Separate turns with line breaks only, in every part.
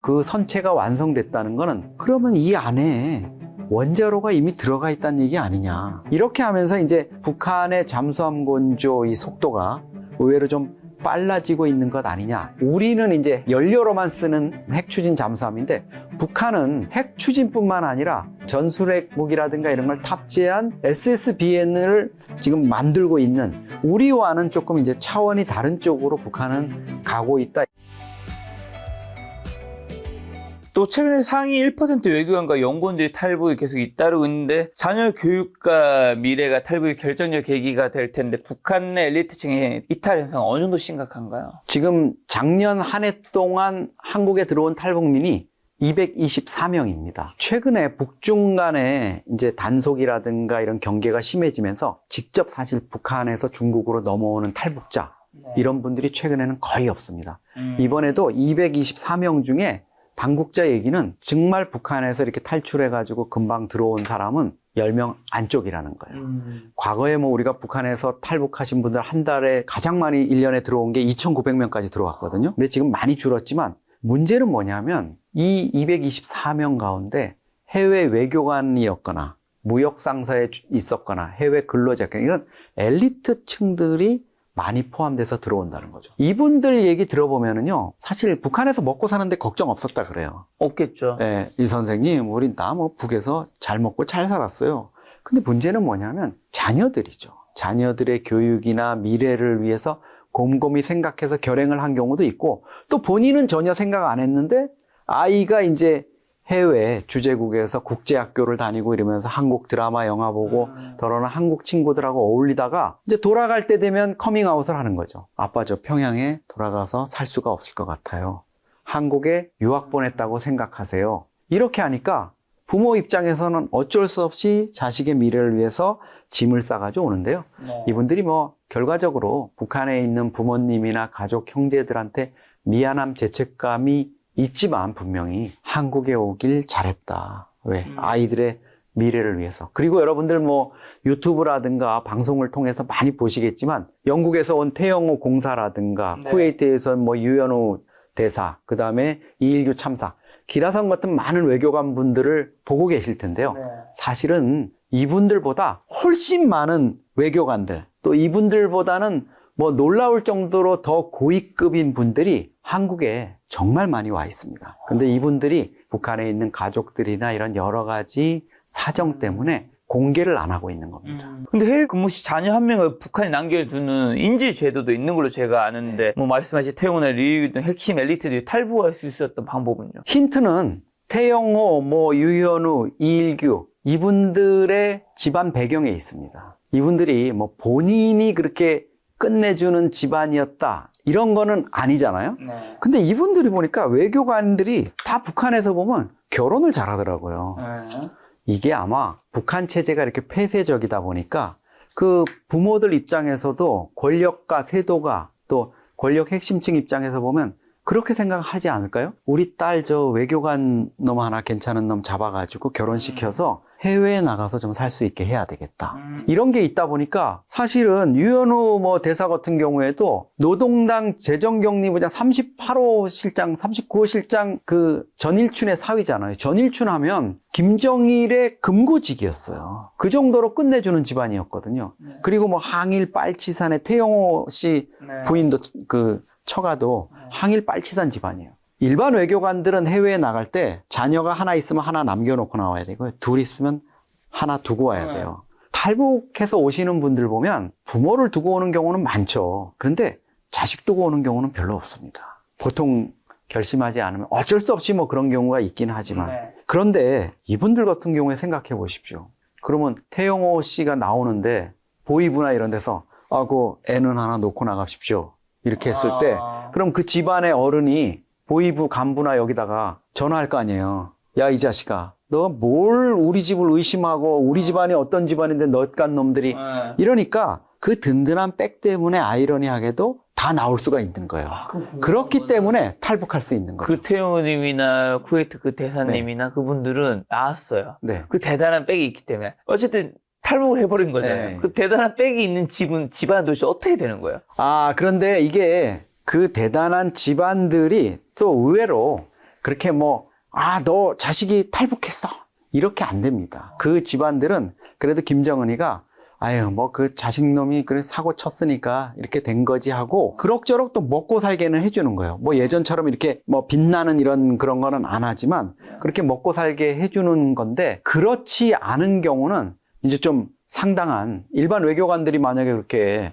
그 선체가 완성됐다는 거는 그러면 이 안에 원자로가 이미 들어가 있다는 얘기 아니냐. 이렇게 하면서 이제 북한의 잠수함 건조 이 속도가 의외로 좀 빨라지고 있는 것 아니냐. 우리는 이제 연료로만 쓰는 핵추진 잠수함인데 북한은 핵추진뿐만 아니라 전술핵 무기라든가 이런 걸 탑재한 SSBN을 지금 만들고 있는, 우리와는 조금 이제 차원이 다른 쪽으로 북한은 가고 있다.
또 최근에 상위 1% 외교관과 연구원들이 탈북에 계속 잇따르고 있는데 자녀 교육과 미래가 탈북의 결정적 계기가 될 텐데 북한 내 엘리트층의 이탈 현상 어느 정도 심각한가요?
지금 작년 한 해 동안 한국에 들어온 탈북민이 224명입니다. 최근에 북중 간에 이제 단속이라든가 이런 경계가 심해지면서 직접 사실 북한에서 중국으로 넘어오는 탈북자, 이런 분들이 최근에는 거의 없습니다. 이번에도 224명 중에 당국자 얘기는 정말 북한에서 이렇게 탈출해가지고 금방 들어온 사람은 10명 안쪽이라는 거예요. 과거에 뭐 우리가 북한에서 탈북하신 분들 한 달에 가장 많이 1년에 들어온 게 2,900명까지 들어왔거든요. 근데 지금 많이 줄었지만 문제는 뭐냐면 이 224명 가운데 해외 외교관이었거나 무역상사에 있었거나 해외 근로자, 이런 엘리트층들이 많이 포함돼서 들어온다는 거죠. 이분들 얘기 들어보면은요, 사실 북한에서 먹고 사는데 걱정 없었다 그래요.
없겠죠.
네, 이 선생님, 우린 다 뭐 북에서 잘 먹고 잘 살았어요. 근데 문제는 뭐냐면 자녀들이죠. 자녀들의 교육이나 미래를 위해서 곰곰이 생각해서 결행을 한 경우도 있고, 또 본인은 전혀 생각 안 했는데 아이가 이제 해외 주재국에서 국제학교를 다니고 이러면서 한국 드라마 영화 보고 더러는 한국 친구들하고 어울리다가 이제 돌아갈 때 되면 커밍아웃을 하는 거죠. 아빠, 저 평양에 돌아가서 살 수가 없을 것 같아요. 한국에 유학 보냈다고 생각하세요. 이렇게 하니까 부모 입장에서는 어쩔 수 없이 자식의 미래를 위해서 짐을 싸가지고 오는데요. 이분들이 뭐 결과적으로 북한에 있는 부모님이나 가족, 형제들한테 미안함, 죄책감이 있지만 분명히 한국에 오길 잘했다. 왜? 아이들의 미래를 위해서. 그리고 여러분들 뭐 유튜브라든가 방송을 통해서 많이 보시겠지만 영국에서 온 태영호 공사라든가 쿠웨이트에서 뭐 유현우 대사, 그 다음에 2.19 참사, 기라성 같은 많은 외교관 분들을 보고 계실 텐데요. 사실은 이분들보다 훨씬 많은 외교관들, 또 이분들보다는 뭐 놀라울 정도로 더 고위급인 분들이 한국에 정말 많이 와 있습니다. 근데 이분들이 북한에 있는 가족들이나 이런 여러 가지 사정 때문에 공개를 안 하고 있는 겁니다.
근데 해외 근무 시 자녀 한 명을 북한에 남겨두는 인지 제도도 있는 걸로 제가 아는데 뭐 말씀하신 태용호나 리유 등 핵심 엘리트들이 탈북할 수 있었던 방법은요?
힌트는 태영호, 뭐 유현우, 이일규, 이분들의 집안 배경에 있습니다. 이분들이 뭐 본인이 그렇게 끝내주는 집안이었다, 이런 거는 아니잖아요. 근데 이분들이 보니까 외교관들이 다 북한에서 보면 결혼을 잘하더라고요. 이게 아마 북한 체제가 이렇게 폐쇄적이다 보니까 그 부모들 입장에서도 권력가, 세도가, 또 권력 핵심층 입장에서 보면 그렇게 생각하지 않을까요? 우리 딸 저 외교관 놈 하나 괜찮은 놈 잡아가지고 결혼시켜서 해외에 나가서 좀 살 수 있게 해야 되겠다. 이런 게 있다 보니까 사실은 유현우 뭐 대사 같은 경우에도 노동당 재정격리부장 38호 실장, 39호 실장 그 전일춘의 사위잖아요. 전일춘 하면 김정일의 금고직이었어요. 그 정도로 끝내주는 집안이었거든요. 그리고 뭐 항일 빨치산의 태영호 씨 부인도 그 처가도 항일 빨치산 집안이에요. 일반 외교관들은 해외에 나갈 때 자녀가 하나 있으면 하나 남겨놓고 나와야 되고요. 둘 있으면 하나 두고 와야 돼요. 탈북해서 오시는 분들 보면 부모를 두고 오는 경우는 많죠. 그런데 자식 두고 오는 경우는 별로 없습니다. 보통 결심하지 않으면 어쩔 수 없이 뭐 그런 경우가 있긴 하지만. 그런데 이분들 같은 경우에 생각해 보십시오. 그러면 태영호 씨가 나오는데 보이부나 이런 데서 그 애는 하나 놓고 나가십시오, 이렇게 했을 때 그럼 그 집안의 어른이 보이부 간부나 여기다가 전화할 거 아니에요. 야, 이 자식아, 너 뭘 우리 집을 의심하고 우리 집안이 어떤 집안인데 너깟 놈들이. 이러니까 그 든든한 백 때문에 아이러니하게도 다 나올 수가 있는 거예요. 그렇기 때문에 탈북할 수 있는 거죠.
그 태용호님이나 쿠웨이트 그 대사님이나 그분들은 나왔어요. 그 대단한 백이 있기 때문에. 어쨌든 탈북을 해버린 거잖아요. 그 대단한 백이 있는 집안은 도대체 어떻게 되는 거예요?
그런데 이게 그 대단한 집안들이 또 의외로 그렇게 너 자식이 탈북했어. 이렇게 안 됩니다. 그 집안들은 그래도 김정은이가 그 자식놈이 그래 사고 쳤으니까 이렇게 된 거지 하고 그럭저럭 또 먹고 살게는 해주는 거예요. 예전처럼 이렇게 빛나는 이런 그런 거는 안 하지만 그렇게 먹고 살게 해주는 건데 그렇지 않은 경우는 이제 좀 상당한 일반 외교관들이 만약에 그렇게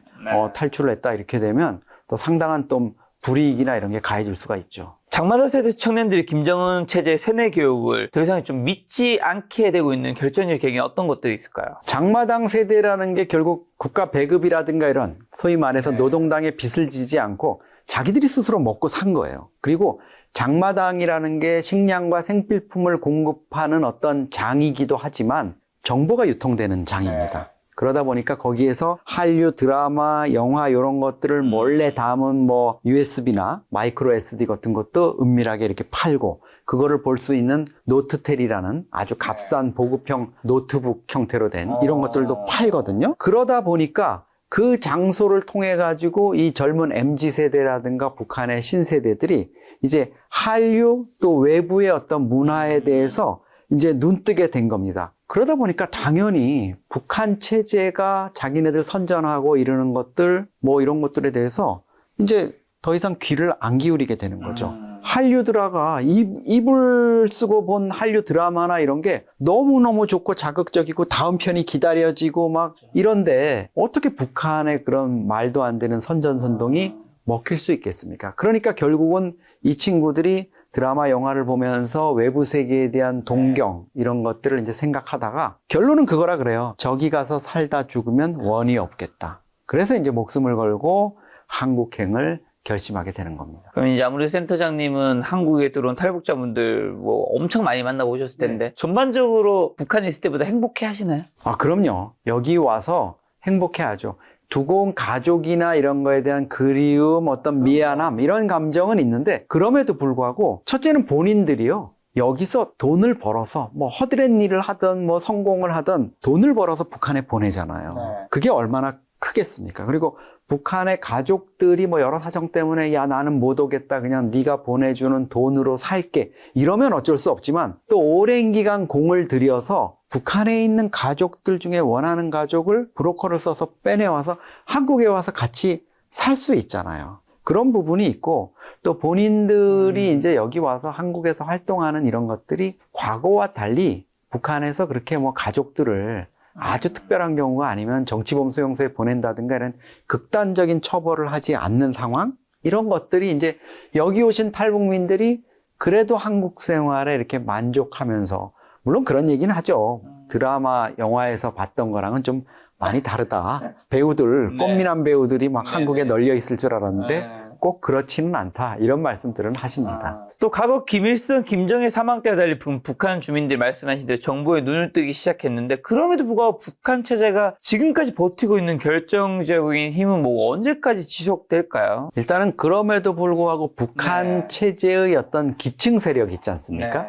탈출을 했다 이렇게 되면 또 상당한 또 불이익이나 이런 게 가해질 수가 있죠.
장마당 세대 청년들이 김정은 체제 세뇌 교육을 더 이상 좀 믿지 않게 되고 있는 결정적 계기는 어떤 것들이 있을까요?
장마당 세대라는 게 결국 국가 배급이라든가 이런 소위 말해서 노동당의 빚을 지지 않고 자기들이 스스로 먹고 산 거예요. 그리고 장마당이라는 게 식량과 생필품을 공급하는 어떤 장이기도 하지만 정보가 유통되는 장입니다. 그러다 보니까 거기에서 한류 드라마, 영화 이런 것들을 몰래 담은 USB나 마이크로 SD 같은 것도 은밀하게 이렇게 팔고 그거를 볼 수 있는 노트텔이라는 아주 값싼 보급형 노트북 형태로 된 이런 것들도 팔거든요. 그러다 보니까 그 장소를 통해 가지고 이 젊은 MZ세대라든가 북한의 신세대들이 이제 한류 또 외부의 어떤 문화에 대해서 이제 눈뜨게 된 겁니다. 그러다 보니까 당연히 북한 체제가 자기네들 선전하고 이러는 것들 이런 것들에 대해서 이제 더 이상 귀를 안 기울이게 되는 거죠. 한류 드라마 입을 쓰고 본 한류 드라마나 이런 게 너무너무 좋고 자극적이고 다음 편이 기다려지고 이런데 어떻게 북한의 그런 말도 안 되는 선전선동이 먹힐 수 있겠습니까? 그러니까 결국은 이 친구들이 드라마, 영화를 보면서 외부 세계에 대한 동경 이런 것들을 이제 생각하다가 결론은 그거라 그래요. 저기 가서 살다 죽으면 원이 없겠다. 그래서 이제 목숨을 걸고 한국행을 결심하게 되는 겁니다.
그럼 이제 아무래도 센터장님은 한국에 들어온 탈북자분들 엄청 많이 만나보셨을 텐데 전반적으로 북한에 있을 때보다 행복해 하시나요?
그럼요. 여기 와서 행복해 하죠. 두고 온 가족이나 이런 거에 대한 그리움, 어떤 미안함 이런 감정은 있는데 그럼에도 불구하고 첫째는 본인들이요. 여기서 돈을 벌어서 허드렛 일을 하든 성공을 하든 돈을 벌어서 북한에 보내잖아요. 그게 얼마나 크겠습니까? 그리고 북한의 가족들이 여러 사정 때문에 나는 못 오겠다. 그냥 네가 보내주는 돈으로 살게. 이러면 어쩔 수 없지만 또 오랜 기간 공을 들여서 북한에 있는 가족들 중에 원하는 가족을 브로커를 써서 빼내와서 한국에 와서 같이 살 수 있잖아요. 그런 부분이 있고 또 본인들이 이제 여기 와서 한국에서 활동하는 이런 것들이 과거와 달리 북한에서 그렇게 가족들을 아주 특별한 경우가 아니면 정치범 수용소에 보낸다든가 이런 극단적인 처벌을 하지 않는 상황? 이런 것들이 이제 여기 오신 탈북민들이 그래도 한국 생활에 이렇게 만족하면서 물론 그런 얘기는 하죠. 드라마, 영화에서 봤던 거랑은 좀 많이 다르다. 배우들, 꽃미남 배우들이 한국에 널려 있을 줄 알았는데 꼭 그렇지는 않다. 이런 말씀들은 하십니다.
또 과거 김일성, 김정일 사망 때와 달리 북한 주민들이 말씀하신 대로 정보에 눈을 뜨기 시작했는데 그럼에도 불구하고 북한 체제가 지금까지 버티고 있는 결정적인 힘은 언제까지 지속될까요?
일단은 그럼에도 불구하고 북한 체제의 어떤 기층 세력 있지 않습니까?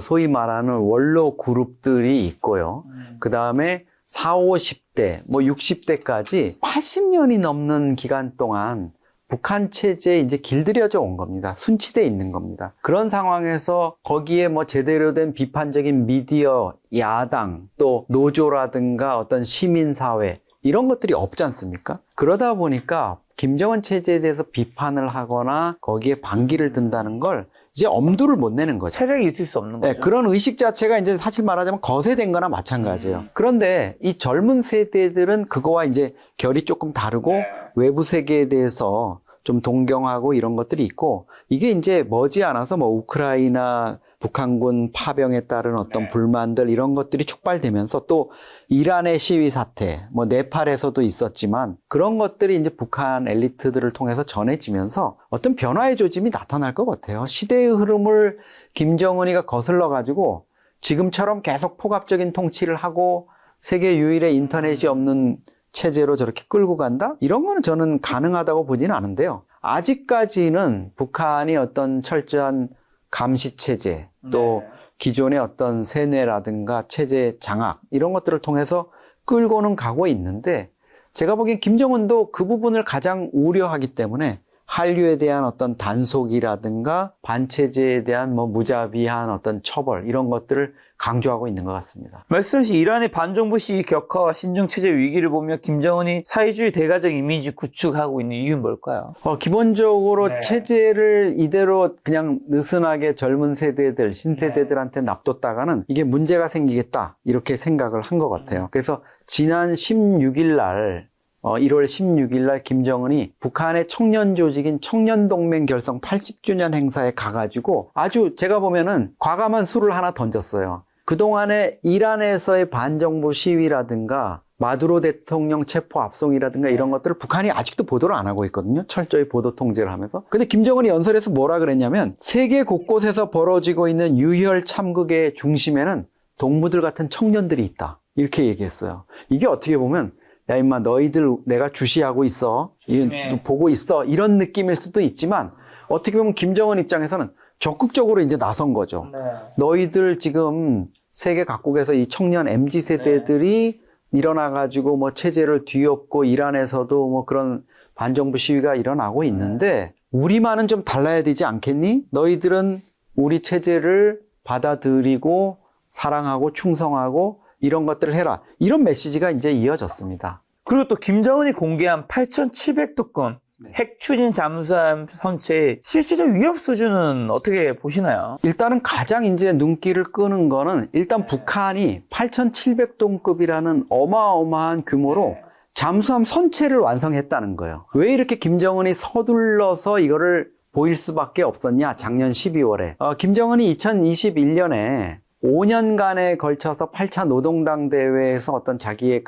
소위 말하는 원로 그룹들이 있고요. 그 다음에 40, 50대, 60대까지 80년이 넘는 기간 동안 북한 체제에 이제 길들여져 온 겁니다. 순치돼 있는 겁니다. 그런 상황에서 거기에 제대로 된 비판적인 미디어, 야당, 또 노조라든가 어떤 시민사회 이런 것들이 없지 않습니까? 그러다 보니까 김정은 체제에 대해서 비판을 하거나 거기에 반기를 든다는 걸 이제 엄두를 못 내는 거죠.
세력이 있을 수 없는 거죠.
네, 그런 의식 자체가 이제 사실 말하자면 거세된 거나 마찬가지예요. 그런데 이 젊은 세대들은 그거와 이제 결이 조금 다르고 외부 세계에 대해서 좀 동경하고 이런 것들이 있고 이게 이제 머지않아서 우크라이나 북한군 파병에 따른 어떤 불만들 이런 것들이 촉발되면서 또 이란의 시위 사태, 네팔에서도 있었지만 그런 것들이 이제 북한 엘리트들을 통해서 전해지면서 어떤 변화의 조짐이 나타날 것 같아요. 시대의 흐름을 김정은이가 거슬러 가지고 지금처럼 계속 폭압적인 통치를 하고 세계 유일의 인터넷이 없는 체제로 저렇게 끌고 간다? 이런 거는 저는 가능하다고 보지는 않은데요. 아직까지는 북한이 어떤 철저한 감시 체제, 또 기존의 어떤 세뇌라든가 체제 장악 이런 것들을 통해서 끌고는 가고 있는데 제가 보기엔 김정은도 그 부분을 가장 우려하기 때문에 한류에 대한 어떤 단속이라든가 반체제에 대한 뭐 무자비한 어떤 처벌 이런 것들을 강조하고 있는 것 같습니다.
말씀하신 이란의 반정부 시기 격화와 신정체제 위기를 보며 김정은이 사회주의 대가정 이미지 구축하고 있는 이유는 뭘까요?
기본적으로
네.
체제를 이대로 그냥 느슨하게 젊은 세대들, 신세대들한테 놔뒀다가는 이게 문제가 생기겠다 이렇게 생각을 한 것 같아요. 그래서 지난 16일 날 1월 16일 날 김정은이 북한의 청년 조직인 청년동맹 결성 80주년 행사에 가가지고 아주 제가 보면은 과감한 수를 하나 던졌어요. 그동안에 이란에서의 반정부 시위라든가 마두로 대통령 체포 압송이라든가 이런 것들을 북한이 아직도 보도를 안 하고 있거든요. 철저히 보도 통제를 하면서. 근데 김정은이 연설에서 뭐라 그랬냐면 세계 곳곳에서 벌어지고 있는 유혈 참극의 중심에는 동무들 같은 청년들이 있다. 이렇게 얘기했어요. 이게 어떻게 보면 야 임마 너희들 내가 주시하고 있어. 보고 있어. 이런 느낌일 수도 있지만 어떻게 보면 김정은 입장에서는 적극적으로 이제 나선 거죠.
네.
너희들 지금 세계 각국에서 이 청년 MZ 세대들이 일어나가지고 뭐 체제를 뒤엎고 이란에서도 뭐 그런 반정부 시위가 일어나고 있는데 우리만은 좀 달라야 되지 않겠니? 너희들은 우리 체제를 받아들이고 사랑하고 충성하고 이런 것들을 해라. 이런 메시지가 이제 이어졌습니다.
그리고 또 김정은이 공개한 8,700도건 핵 추진 잠수함 선체의 실질적 위협 수준은 어떻게 보시나요?
일단은 가장 이제 눈길을 끄는 거는 일단 북한이 8,700톤급이라는 어마어마한 규모로 잠수함 선체를 완성했다는 거예요. 왜 이렇게 김정은이 서둘러서 이거를 보일 수밖에 없었냐? 작년 12월에. 김정은이 2021년에 5년간에 걸쳐서 8차 노동당 대회에서 어떤 자기의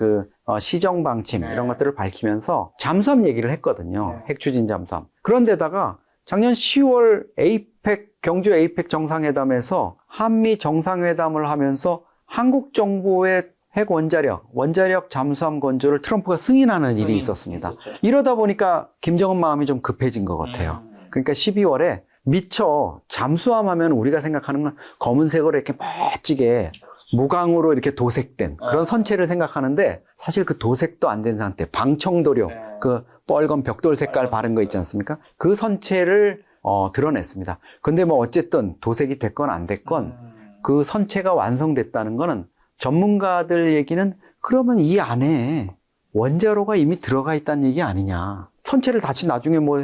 시정 방침 이런 것들을 밝히면서 잠수함 얘기를 했거든요. 핵추진 잠수함. 그런데다가 작년 10월 경주 에이펙 정상회담에서 한미 정상회담을 하면서 한국 정부의 핵 원자력 잠수함 건조를 트럼프가 승인하는 일이 있었습니다. 이러다 보니까 김정은 마음이 좀 급해진 것 같아요. 그러니까 12월에 미처 잠수함 하면 우리가 생각하는 건 검은색으로 이렇게 멋지게 무광으로 이렇게 도색된 그런 선체를 생각하는데 사실 그 도색도 안 된 상태, 방청도료, 그 뻘건 벽돌 색깔 바른 거 있지 않습니까? 그 선체를 드러냈습니다. 근데 뭐 어쨌든 도색이 됐건 안 됐건 그 선체가 완성됐다는 거는 전문가들 얘기는 그러면 이 안에 원자로가 이미 들어가 있다는 얘기 아니냐. 선체를 다시 나중에 뭐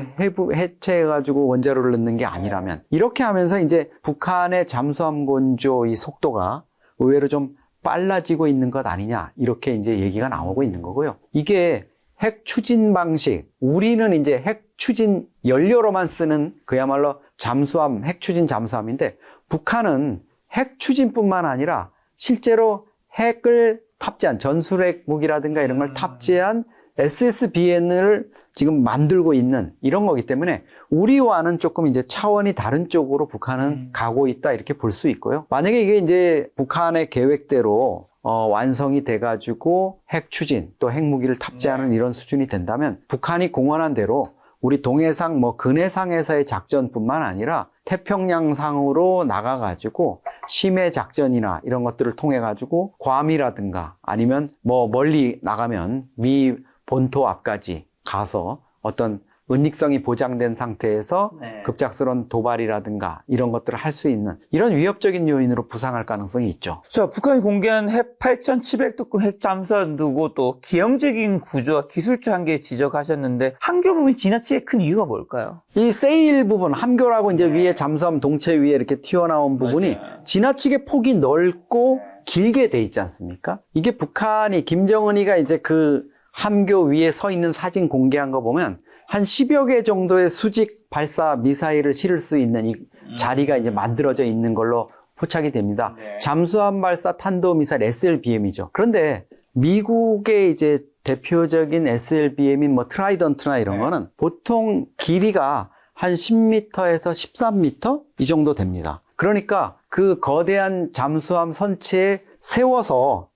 해체해가지고 원자로를 넣는 게 아니라면. 이렇게 하면서 이제 북한의 잠수함 건조 이 속도가 의외로 좀 빨라지고 있는 것 아니냐. 이렇게 이제 얘기가 나오고 있는 거고요. 이게 핵 추진 방식. 우리는 이제 핵 추진 연료로만 쓰는 그야말로 잠수함, 핵 추진 잠수함인데 북한은 핵 추진뿐만 아니라 실제로 핵을 탑재한 전술핵 무기라든가 이런 걸 탑재한 SSBN을 지금 만들고 있는 이런 거기 때문에 우리와는 조금 이제 차원이 다른 쪽으로 북한은 가고 있다 이렇게 볼 수 있고요. 만약에 이게 이제 북한의 계획대로 완성이 돼가지고 핵 추진 또 핵무기를 탑재하는 이런 수준이 된다면 북한이 공언한 대로 우리 동해상 근해상에서의 작전뿐만 아니라 태평양상으로 나가가지고 심해 작전이나 이런 것들을 통해 가지고 괌이라든가 아니면 멀리 나가면 미 본토 앞까지 가서 어떤 은닉성이 보장된 상태에서 급작스러운 도발이라든가 이런 것들을 할 수 있는 이런 위협적인 요인으로 부상할 가능성이 있죠.
자, 북한이 공개한 핵 8,700도급 핵 잠수함 두고 또 기형적인 구조와 기술적 한계 지적하셨는데 한교 부분이 지나치게 큰 이유가 뭘까요?
이 세일 부분, 함교라고 이제 위에 잠수함 동체 위에 이렇게 튀어나온 부분이 지나치게 폭이 넓고 길게 돼 있지 않습니까? 이게 북한이 김정은이가 이제 그 함교 위에 서 있는 사진 공개한 거 보면 한 10여 개 정도의 수직 발사 미사일을 실을 수 있는 이 자리가 이제 만들어져 있는 걸로 포착이 됩니다. 잠수함 발사 탄도미사일 SLBM이죠. 그런데 미국의 이제 대표적인 SLBM인 트라이던트나 이런 거는 보통 길이가 한 10m에서 13m 이 정도 됩니다. 그러니까 그 거대한 잠수함 선체에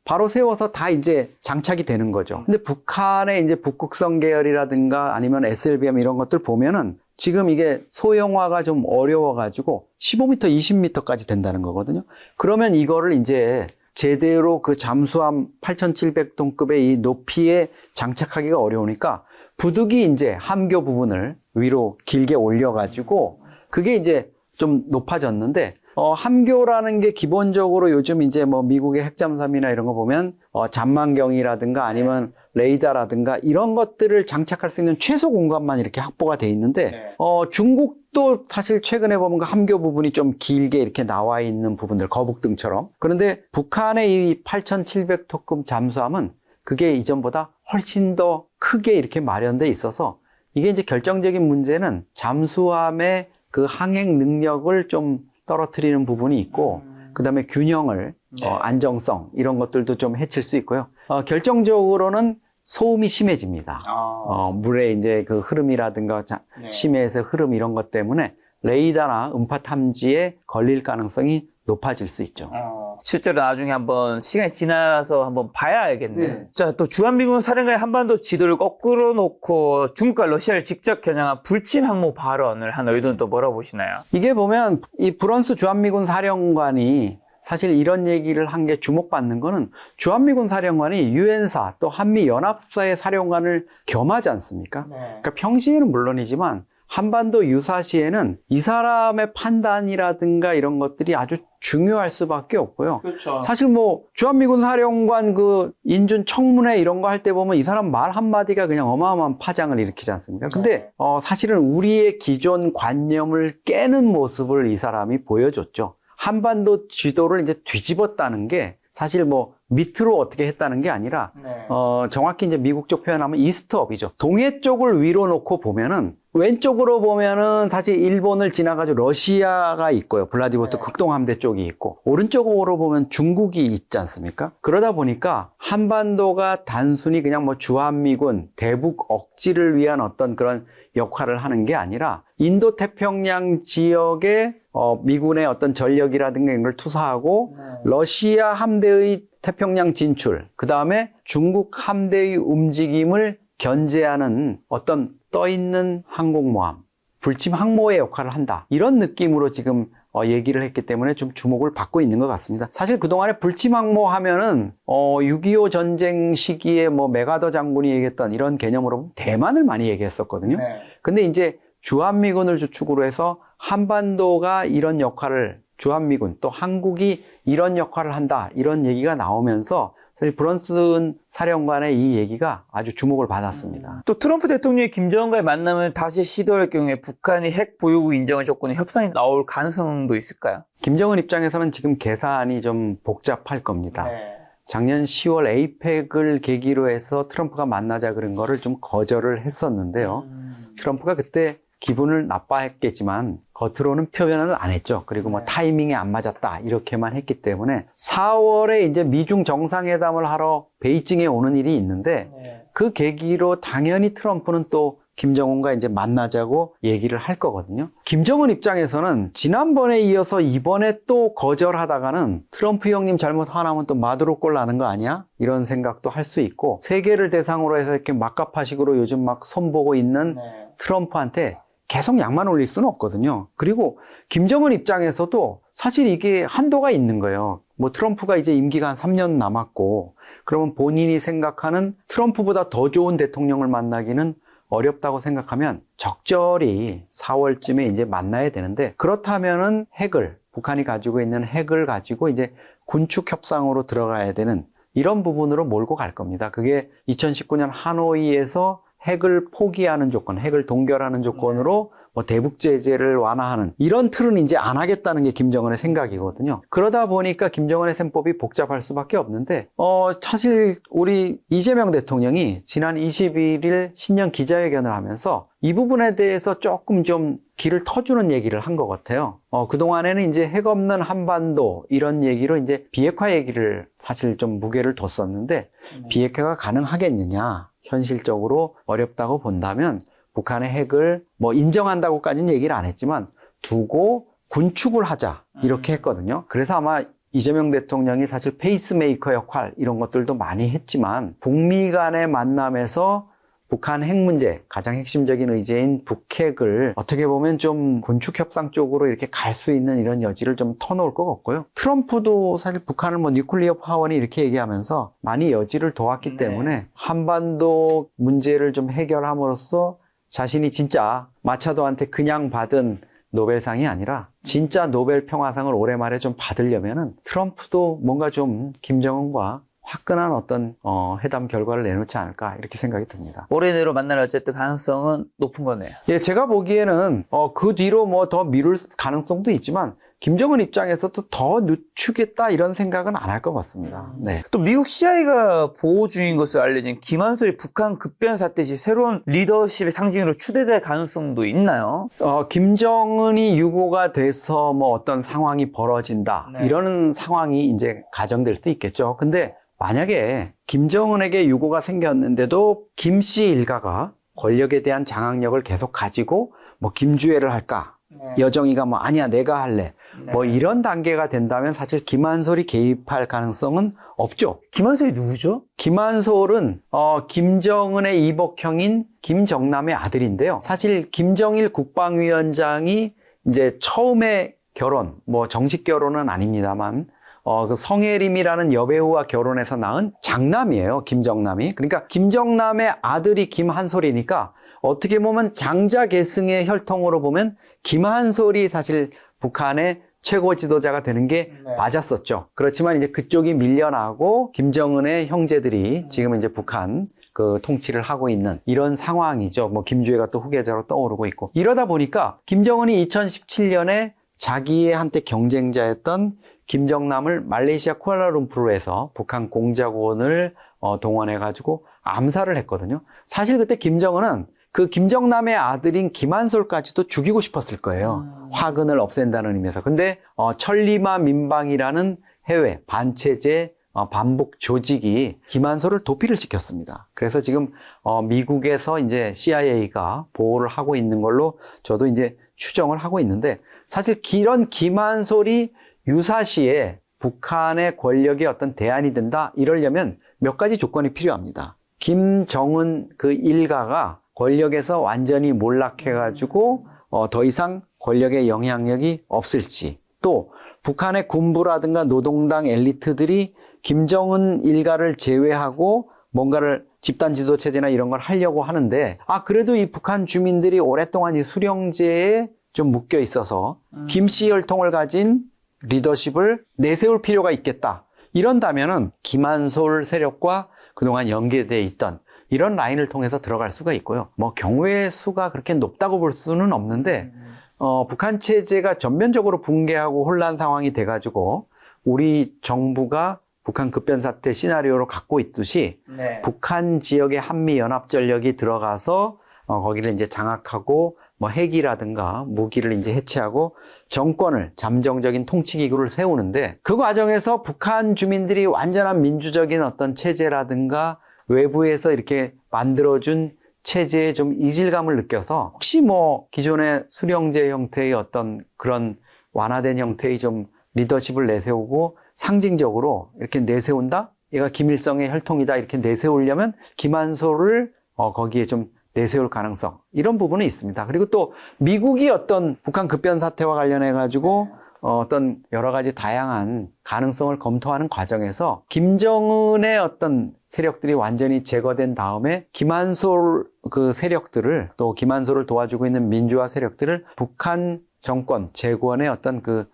바로 세워서 다 이제 장착이 되는 거죠. 근데 북한의 이제 북극성 계열이라든가 아니면 SLBM 이런 것들 보면은 지금 이게 소형화가 좀 어려워가지고 15m, 20m까지 된다는 거거든요. 그러면 이거를 이제 제대로 그 잠수함 8,700톤급의 이 높이에 장착하기가 어려우니까 부득이 이제 함교 부분을 위로 길게 올려가지고 그게 이제 좀 높아졌는데 함교라는 게 기본적으로 요즘 이제 뭐 미국의 핵잠수함이나 이런 거 보면 잠만경이라든가 아니면 레이더라든가 이런 것들을 장착할 수 있는 최소 공간만 이렇게 확보가 돼 있는데 중국도 사실 최근에 보면 그 함교 부분이 좀 길게 이렇게 나와 있는 부분들 거북등처럼. 그런데 북한의 이 8,700톤급 잠수함은 그게 이전보다 훨씬 더 크게 이렇게 마련돼 있어서 이게 이제 결정적인 문제는 잠수함의 그 항행 능력을 좀 떨어뜨리는 부분이 있고 그다음에 균형을 안정성 이런 것들도 좀 해칠 수 있고요. 결정적으로는 소음이 심해집니다. 물의 이제 그 흐름이라든가 심해에서 흐름 이런 것 때문에 레이더나 음파 탐지에 걸릴 가능성이 높아질 수 있죠.
실제로 나중에 한번 시간이 지나서 한번 봐야 알겠네요. 자, 또 주한미군 사령관이 한반도 지도를 거꾸로 놓고 중국과 러시아를 직접 겨냥한 불침 항모 발언을 한 의도는 또 뭐라고 보시나요?
이게 보면 이 브런스 주한미군 사령관이 사실 이런 얘기를 한 게 주목받는 거는 주한미군 사령관이 유엔사 또 한미연합사의 사령관을 겸하지 않습니까? 그러니까 평시에는 물론이지만 한반도 유사시에는 이 사람의 판단이라든가 이런 것들이 아주 중요할 수밖에 없고요.
그렇죠.
사실 뭐 주한미군 사령관 그 인준 청문회 이런 거 할 때 보면 이 사람 말 한마디가 그냥 어마어마한 파장을 일으키지 않습니까? 근데 사실은 우리의 기존 관념을 깨는 모습을 이 사람이 보여줬죠. 한반도 지도를 이제 뒤집었다는 게 사실 뭐 밑으로 어떻게 했다는 게 아니라 정확히 이제 미국 쪽 표현하면 이스트업이죠. 동해 쪽을 위로 놓고 보면은 왼쪽으로 보면은 사실 일본을 지나가지고 러시아가 있고요. 블라디보스토크 극동함대 쪽이 있고 오른쪽으로 보면 중국이 있지 않습니까? 그러다 보니까 한반도가 단순히 그냥 뭐 주한미군 대북 억지를 위한 어떤 그런 역할을 하는 게 아니라 인도 태평양 지역에 미군의 어떤 전력이라든가 이런 걸 투사하고 러시아 함대의 태평양 진출, 그 다음에 중국 함대의 움직임을 견제하는 어떤 떠있는 항공모함, 불침 항모의 역할을 한다. 이런 느낌으로 지금 얘기를 했기 때문에 좀 주목을 받고 있는 것 같습니다. 사실 그동안에 불침 항모 하면은 6.25 전쟁 시기에 뭐 메가더 장군이 얘기했던 이런 개념으로 대만을 많이 얘기했었거든요. 근데 이제 주한미군을 주축으로 해서 한반도가 이런 역할을 주한미군 또 한국이 이런 역할을 한다 이런 얘기가 나오면서 사실 브런슨 사령관의 이 얘기가 아주 주목을 받았습니다.
또 트럼프 대통령이 김정은과의 만남을 다시 시도할 경우에 북한이 핵 보유국 인정을 조건에 협상이 나올 가능성도 있을까요?
김정은 입장에서는 지금 계산이 좀 복잡할 겁니다. 작년 10월 에이펙을 계기로 해서 트럼프가 만나자 그런 거를 좀 거절을 했었는데요. 트럼프가 그때 기분을 나빠했겠지만 겉으로는 표현을 안 했죠. 그리고 뭐 타이밍이 안 맞았다 이렇게만 했기 때문에 4월에 이제 미중 정상회담을 하러 베이징에 오는 일이 있는데 그 계기로 당연히 트럼프는 또 김정은과 이제 만나자고 얘기를 할 거거든요. 김정은 입장에서는 지난번에 이어서 이번에 또 거절하다가는 트럼프 형님 잘못 화나면 또 마두로꼴 나는 거 아니야? 이런 생각도 할 수 있고 세계를 대상으로 해서 이렇게 막가파식으로 요즘 막 손보고 있는 트럼프한테 계속 약만 올릴 수는 없거든요. 그리고 김정은 입장에서도 사실 이게 한도가 있는 거예요. 뭐 트럼프가 이제 임기가 한 3년 남았고 그러면 본인이 생각하는 트럼프보다 더 좋은 대통령을 만나기는 어렵다고 생각하면 적절히 4월쯤에 이제 만나야 되는데 그렇다면은 북한이 가지고 있는 핵을 가지고 이제 군축 협상으로 들어가야 되는 이런 부분으로 몰고 갈 겁니다. 그게 2019년 하노이에서 핵을 포기하는 조건, 핵을 동결하는 조건으로 뭐 대북 제재를 완화하는 이런 틀은 이제 안 하겠다는 게 김정은의 생각이거든요. 그러다 보니까 김정은의 셈법이 복잡할 수밖에 없는데 사실 우리 이재명 대통령이 지난 21일 신년 기자회견을 하면서 이 부분에 대해서 조금 좀 길을 터주는 얘기를 한 것 같아요. 그동안에는 이제 핵 없는 한반도 이런 얘기로 이제 비핵화 얘기를 사실 좀 무게를 뒀었는데 비핵화가 가능하겠느냐? 현실적으로 어렵다고 본다면 북한의 핵을 뭐 인정한다고까지는 얘기를 안 했지만 두고 군축을 하자 이렇게 했거든요. 그래서 아마 이재명 대통령이 사실 페이스메이커 역할 이런 것들도 많이 했지만 북미 간의 만남에서 북한 핵 문제, 가장 핵심적인 의제인 북핵을 어떻게 보면 좀 군축 협상 쪽으로 이렇게 갈 수 있는 이런 여지를 좀 터놓을 것 같고요. 트럼프도 사실 북한을 뭐 뉴클리어 파워니 이렇게 얘기하면서 많이 여지를 둬왔기 때문에 한반도 문제를 좀 해결함으로써 자신이 진짜 마차도한테 그냥 받은 노벨상이 아니라 진짜 노벨 평화상을 올해 말에 좀 받으려면은 트럼프도 뭔가 좀 김정은과 화끈한 어떤 회담 결과를 내놓지 않을까 이렇게 생각이 듭니다.
올해 내로 만날 어쨌든 가능성은 높은 거네요.
예, 제가 보기에는 그 뒤로 뭐 더 미룰 가능성도 있지만 김정은 입장에서도 더 늦추겠다 이런 생각은 안 할 것 같습니다. 네.
또 미국 CIA가 보호 중인 것으로 알려진 김한솔이 북한 급변 사태 시 새로운 리더십의 상징으로 추대될 가능성도 있나요?
김정은이 유고가 돼서 뭐 어떤 상황이 벌어진다 이러는 상황이 이제 가정될 수 있겠죠. 근데 만약에 김정은에게 유고가 생겼는데도 김씨 일가가 권력에 대한 장악력을 계속 가지고 뭐 김주애를 할까? 여정이가 뭐 아니야 내가 할래. 뭐 이런 단계가 된다면 사실 김한솔이 개입할 가능성은 없죠.
김한솔이 누구죠?
김한솔은 김정은의 이복형인 김정남의 아들인데요. 사실 김정일 국방위원장이 이제 처음에 결혼, 뭐 정식 결혼은 아닙니다만 그 성혜림이라는 여배우와 결혼해서 낳은 장남이에요. 김정남이. 그러니까 김정남의 아들이 김한솔이니까 어떻게 보면 장자계승의 혈통으로 보면 김한솔이 사실 북한의 최고 지도자가 되는 게 맞았었죠. 그렇지만 이제 그쪽이 밀려나고 김정은의 형제들이 지금 이제 북한 그 통치를 하고 있는 이런 상황이죠. 뭐 김주애가 또 후계자로 떠오르고 있고 이러다 보니까 김정은이 2017년에 자기의 한때 경쟁자였던 김정남을 말레이시아 쿠알라룸푸르에서 북한 공작원을 동원해가지고 암살을 했거든요. 사실 그때 김정은은 그 김정남의 아들인 김한솔까지도 죽이고 싶었을 거예요. 화근을 없앤다는 의미에서. 근데 천리마 민방이라는 해외 반체제 반북 조직이 김한솔을 도피를 시켰습니다. 그래서 지금 미국에서 이제 CIA가 보호를 하고 있는 걸로 저도 이제 추정을 하고 있는데 사실 이런 김한솔이 유사시에 북한의 권력의 어떤 대안이 된다 이러려면 몇 가지 조건이 필요합니다. 김정은 그 일가가 권력에서 완전히 몰락해가지고 더 이상 권력의 영향력이 없을지, 또 북한의 군부라든가 노동당 엘리트들이 김정은 일가를 제외하고 뭔가를 집단 지도 체제나 이런 걸 하려고 하는데 그래도 이 북한 주민들이 오랫동안 이 수령제에 좀 묶여 있어서 김씨 혈통을 가진 리더십을 내세울 필요가 있겠다. 이런다면은 김한솔 세력과 그동안 연계되어 있던 이런 라인을 통해서 들어갈 수가 있고요. 뭐 경우의 수가 그렇게 높다고 볼 수는 없는데 북한 체제가 전면적으로 붕괴하고 혼란 상황이 돼가지고 우리 정부가 북한 급변 사태 시나리오로 갖고 있듯이 북한 지역의 한미 연합 전력이 들어가서 거기를 이제 장악하고 뭐 핵이라든가 무기를 이제 해체하고 정권을 잠정적인 통치기구를 세우는데 그 과정에서 북한 주민들이 완전한 민주적인 어떤 체제라든가 외부에서 이렇게 만들어준 체제에 좀 이질감을 느껴서 혹시 뭐 기존의 수령제 형태의 어떤 그런 완화된 형태의 좀 리더십을 내세우고 상징적으로 이렇게 내세운다? 얘가 김일성의 혈통이다 이렇게 내세우려면 김한솔을 거기에 좀 내세울 가능성 이런 부분은 있습니다. 그리고 또 미국이 어떤 북한 급변 사태와 관련해 가지고 어떤 여러 가지 다양한 가능성을 검토하는 과정에서 김정은의 어떤 세력들이 완전히 제거된 다음에 김한솔 그 세력들을 또 김한솔을 도와주고 있는 민주화 세력들을 북한 정권 재건의 어떤 그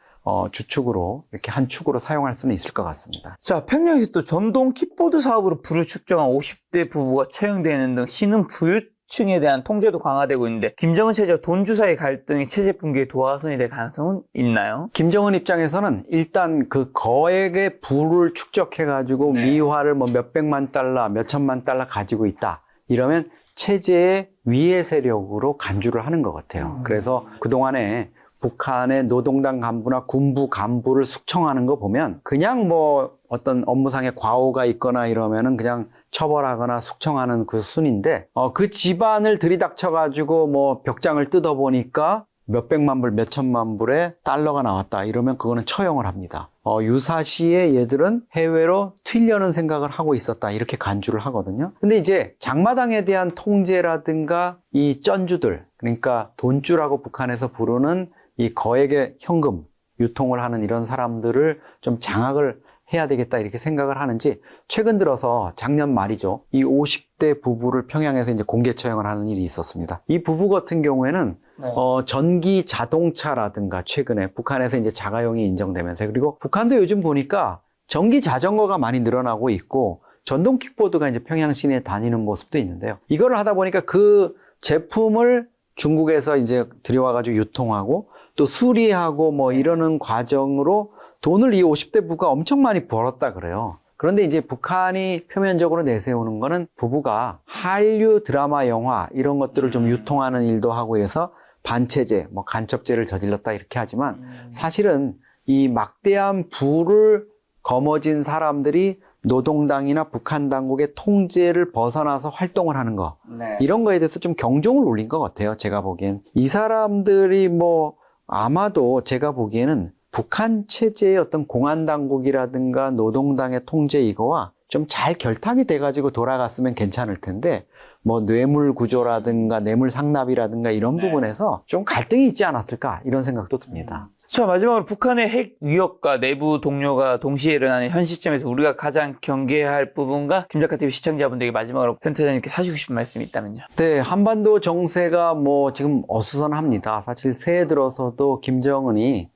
주축으로 이렇게 한 축으로 사용할 수는 있을 것 같습니다.
자, 평양에서 또 전동 킥보드 사업으로 부를 축적한 50대 부부가 채용되는 등 신흥 부유층에 대한 통제도 강화되고 있는데 김정은 체제와 돈주 사이 갈등이 체제 붕괴의 도화선이 될 가능성은 있나요?
김정은 입장에서는 일단 그 거액의 부를 축적해가지고 미화를 뭐 몇백만 달러, 몇천만 달러 가지고 있다. 이러면 체제의 위의 세력으로 간주를 하는 것 같아요. 그래서 그동안에 북한의 노동당 간부나 군부 간부를 숙청하는 거 보면 그냥 뭐 어떤 업무상의 과오가 있거나 이러면은 그냥 처벌하거나 숙청하는 그 순인데 그 집안을 들이닥쳐가지고 뭐 벽장을 뜯어보니까 몇백만 불, 몇천만 불의 달러가 나왔다. 이러면 그거는 처형을 합니다. 유사시에 얘들은 해외로 튀려는 생각을 하고 있었다. 이렇게 간주를 하거든요. 근데 이제 장마당에 대한 통제라든가 이 쩐주들, 그러니까 돈주라고 북한에서 부르는 이 거액의 현금 유통을 하는 이런 사람들을 좀 장악을 해야 되겠다 이렇게 생각을 하는지 최근 들어서 작년 말이죠. 이 50대 부부를 평양에서 이제 공개 처형을 하는 일이 있었습니다. 이 부부 같은 경우에는 전기 자동차라든가 최근에 북한에서 이제 자가용이 인정되면서 그리고 북한도 요즘 보니까 전기 자전거가 많이 늘어나고 있고 전동 킥보드가 이제 평양 시내에 다니는 모습도 있는데요. 이거를 하다 보니까 그 제품을 중국에서 이제 들여와가지고 유통하고 또 수리하고 뭐 이러는 과정으로 돈을 이 50대 부부가 엄청 많이 벌었다 그래요. 그런데 이제 북한이 표면적으로 내세우는 거는 부부가 한류 드라마 영화 이런 것들을 좀 유통하는 일도 하고 이래서 반체제, 뭐 간첩죄를 저질렀다 이렇게 하지만 사실은 이 막대한 부를 거머쥔 사람들이 노동당이나 북한 당국의 통제를 벗어나서 활동을 하는 거 이런 거에 대해서 좀 경종을 울린 것 같아요. 제가 보기엔 이 사람들이 뭐 아마도 제가 보기에는 북한 체제의 어떤 공안 당국이라든가 노동당의 통제 이거와 좀 잘 결탁이 돼가지고 돌아갔으면 괜찮을 텐데 뭐 뇌물 구조라든가 뇌물 상납이라든가 이런 부분에서 좀 갈등이 있지 않았을까 이런 생각도 듭니다.
자, 마지막으로 북한의 핵 위협과 내부 동료가 동시에 일어나는 현 시점에서 우리가 가장 경계해야 할 부분과 김작가TV 시청자분들에게 마지막으로 센터장님께 사주고 싶은 말씀이 있다면요.
네, 한반도 정세가 뭐 지금 어수선합니다. 사실 새해 들어서도 김정은이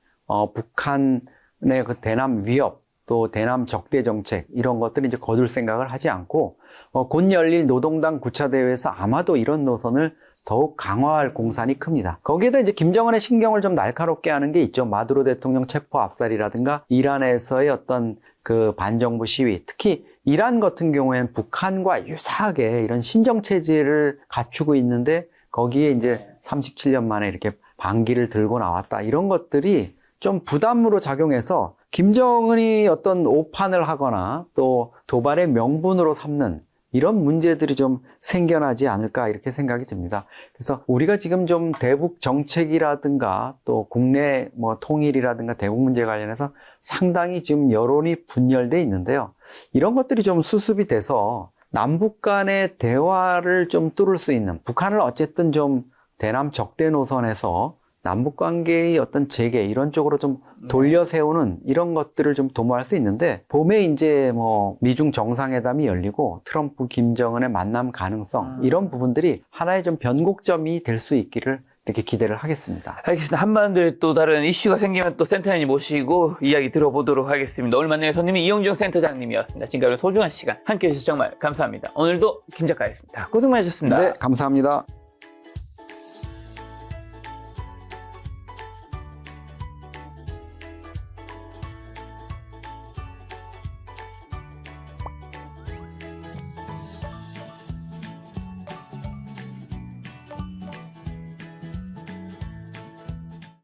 북한의 그 대남 위협 또 대남 적대 정책 이런 것들을 이제 거둘 생각을 하지 않고 곧 열릴 노동당 9차 대회에서 아마도 이런 노선을 더욱 강화할 공산이 큽니다. 거기에다 이제 김정은의 신경을 좀 날카롭게 하는 게 있죠. 마두로 대통령 체포 압살이라든가 이란에서의 어떤 그 반정부 시위, 특히 이란 같은 경우에는 북한과 유사하게 이런 신정 체제를 갖추고 있는데 거기에 이제 37년 만에 이렇게 반기를 들고 나왔다. 이런 것들이 좀 부담으로 작용해서 김정은이 어떤 오판을 하거나 또 도발의 명분으로 삼는 이런 문제들이 좀 생겨나지 않을까 이렇게 생각이 듭니다. 그래서 우리가 지금 좀 대북 정책이라든가 또 국내 뭐 통일이라든가 대북 문제 관련해서 상당히 지금 여론이 분열돼 있는데요. 이런 것들이 좀 수습이 돼서 남북 간의 대화를 좀 뚫을 수 있는 북한을 어쨌든 좀 대남 적대 노선에서 남북 관계의 어떤 재개 이런 쪽으로 좀 돌려 세우는 이런 것들을 좀 도모할 수 있는데 봄에 이제 뭐 미중 정상회담이 열리고 트럼프 김정은의 만남 가능성 이런 부분들이 하나의 좀 변곡점이 될 수 있기를 이렇게 기대를 하겠습니다.
알겠습니다. 한반도에 또 다른 이슈가 생기면 또 센터장님 모시고 이야기 들어보도록 하겠습니다. 오늘 만나는 손님이 이용중 센터장님이었습니다. 지금까지 소중한 시간 함께해 주셔서 정말 감사합니다. 오늘도 김 작가였습니다. 고생 많으셨습니다.
네, 감사합니다.